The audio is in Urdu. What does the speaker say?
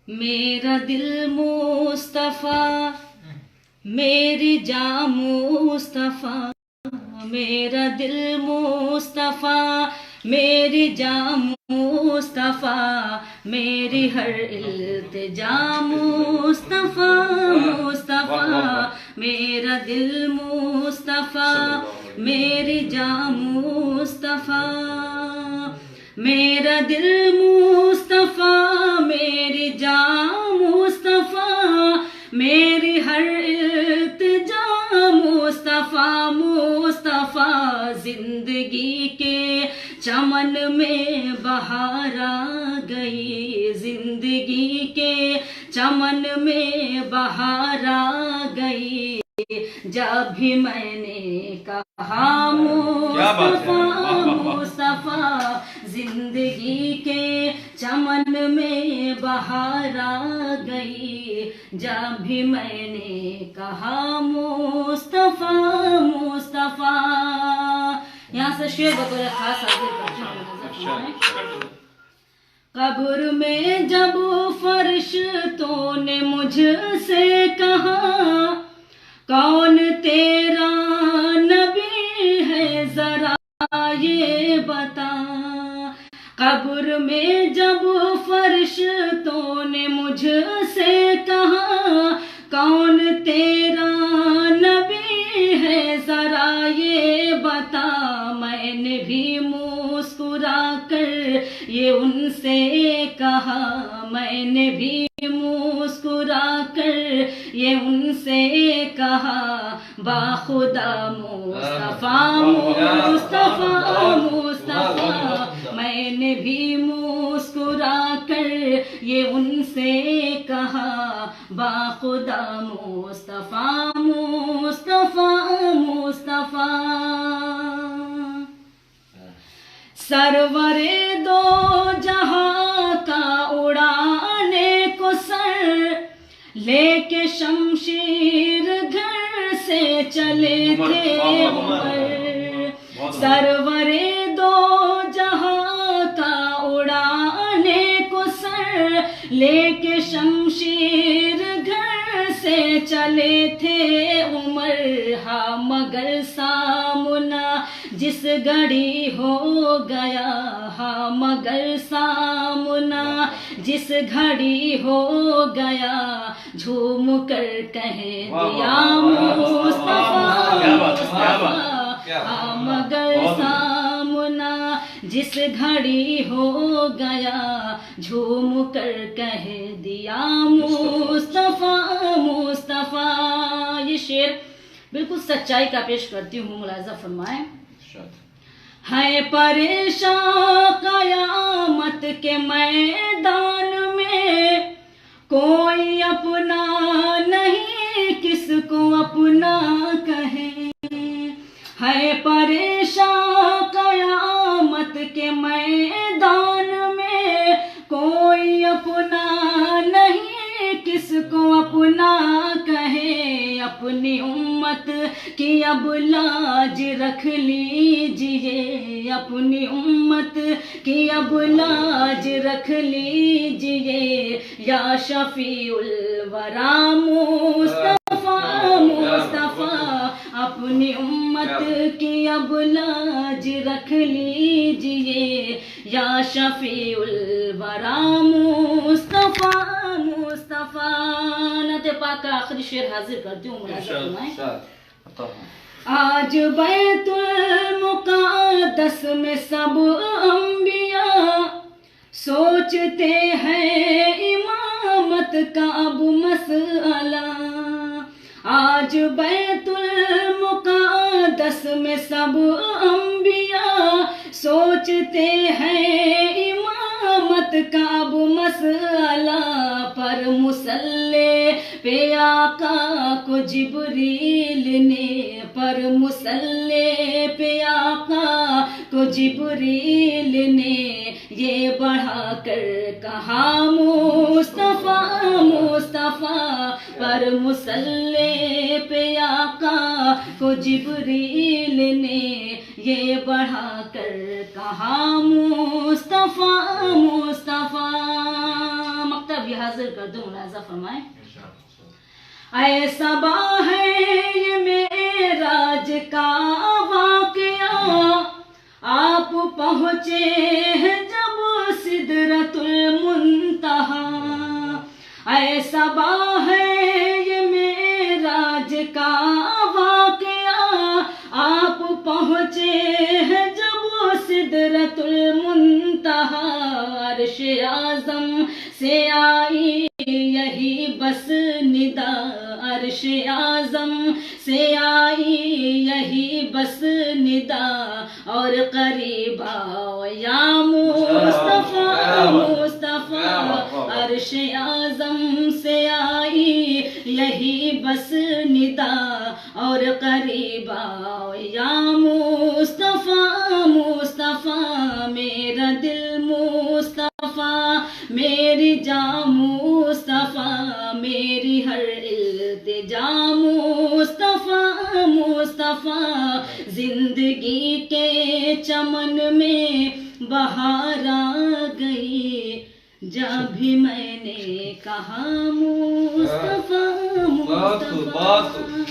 میرا دل مصطفیٰ، میری جاں مصطفیٰ، میرا دل مصطفیٰ، میری جاں مصطفیٰ، میری ہر التجا مصطفیٰ مصطفیٰ، میرا دل مصطفیٰ، میری جاں مصطفیٰ، میرا دل مصطفیٰ، میری جاں مصطفیٰ، میری ہر التجا مصطفیٰ مصطفیٰ، زندگی کے چمن میں بہار آ گئی، زندگی کے چمن میں بہار آ گئی، جب بھی میں نے کہا مصطفیٰ مصطفیٰ، زندگی کے چمن میں بہار آ گئی، جب بھی میں نے کہا مصطفیٰ مصطفیٰ۔ یہاں سے شعر بطور خاص حاضر کرتی ہوں۔ قبر میں جب فرشتوں نے مجھ سے کہا کون تیرا نبی ہے ذرا یہ بتا، قبر میں جب فرشتوں نے مجھ سے کہا کون تیرا نبی ہے ذرا یہ بتا، میں نے بھی مسکرا کر یہ ان سے کہا، میں نے بھی مسکرا کر یہ ان سے کہا، باخدا مصطفیٰ مصطفیٰ مصطفیٰ، میں نے بھی مسکرا کر یہ ان سے کہا، باخدا مصطفیٰ مصطفیٰ مصطفیٰ، سرور دو جہاں کا اڑانے کو سر لے کے شمشیر گھر سے چلے تھے عمر، سرور دو جہاں کا اڑانے کو سر لے کے شمشیر گھر سے چلے تھے عمر، ہاں مگر سامنا جس گھڑی ہو گیا، ہاں مگر سامنا جس گھڑی ہو گیا، جھوم کر کہہ دیا مصطفیٰ مصطفیٰ، ہاں مگر سامنا جس گھڑی ہو گیا، جھوم کر کہہ دیا مصطفیٰ مصطفیٰ۔ یہ شعر بالکل سچائی کا پیش کرتی ہوں، ملاحظہ فرمائیں۔ ہے پریشان قیامت کے میدان میں، کوئی اپنا نہیں کس کو اپنا کہے، ہے پریشان قیامت کے میدان میں، کوئی اپنا نہیں کس کو اپنا کہے، اپنی امت کی اب لاج رکھ لیجئے، اپنی امت کی اب لاج رکھ لیجئے، یا شفیع الورا مصطفیٰ مصطفیٰ، اپنی امت کی اب لاج رکھ لیجئے، یا شفیع الورا مصطفیٰ مصطفیٰ۔ نعت پاک کا آخری شعر حاضر کرتی ہوں، ملاحظہ فرمائیں۔ آج بیت المقدس میں سب انبیاء سوچتے ہیں امامت کا اب مسئلہ، آج بیت المقدس میں سب انبیاء سوچتے ہیں امامت کا اب مسئلہ، پر مصلی پہ آقا کو جبریل نے، پر مصلی پہ آقا کو جبریل نے یہ بڑھا کر کہا مصطفیٰ مصطفیٰ، پر مصلی پہ آقا کو جبریل نے یہ بڑھا کر کہا مصطفیٰ مصطفیٰ۔ مکتب حاضر کر دوں، ملاحظہ فرمائیں. اے صبا ہے یہ معراج کا واقعہ، آپ پہنچے ہیں جب سدرۃ المنتہا. اے صبا ہے یہ معراج کا واقعہ، آپ پہنچے ہیں جب سدرۃ المنتہا. عرش اعظم سے آئی یہی بس ندا، عرش اعظم سے آئی یہی بس ندا. اور قریب آؤ یا مصطفیٰ مصطفیٰ، عرش اعظم سے آئی یہی بس ندا. اور قریب آؤ یا مصطفیٰ مصطفیٰ، میرا دل مصطفیٰ، میری جان مصطفیٰ، میری ہر التجا مصطفیٰ مصطفیٰ. زندگی کے چمن میں بہار آ گئی، جب بھی میں نے کہا مصطفیٰ مصطفیٰ.